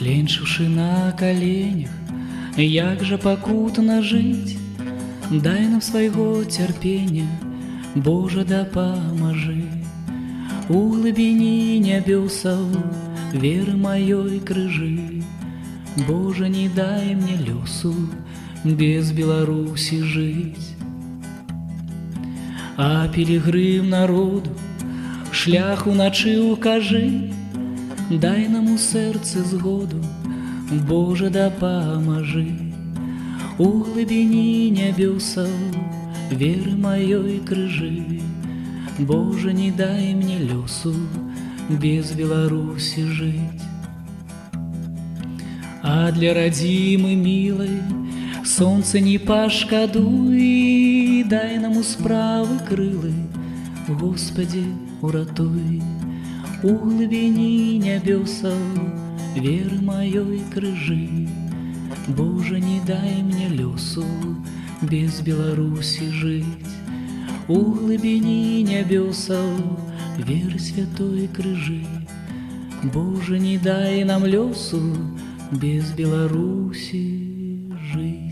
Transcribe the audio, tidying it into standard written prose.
Кленчыўшы на каленях, як жа пакутна жыць, дай нам свайго цярпення, Божа, дапамажы. У глыбіні нябёсаў веры маёй крыжы, Божа, не дай мне лёсу без Беларусі жыць. А пілігрым народу шлях уначы укажы, дай нам у сэрцы згоду, Божа, дапамажы. У глыбіні нябёсаў веры маёй крыжы, Божа, не дай мне лёсу без Беларусі жыць. А для радзімы мілай сонца не пашкадуй, дай нам у справы крылы, Господи, уратуй. У глыбіні нябёсаў веры маёй крыжы, Божа, не дай мне лёсу без Беларусі жыць. У глыбіні нябёсаў веры святой крыжы, Божа, не дай нам лёсу без Беларусі жыць.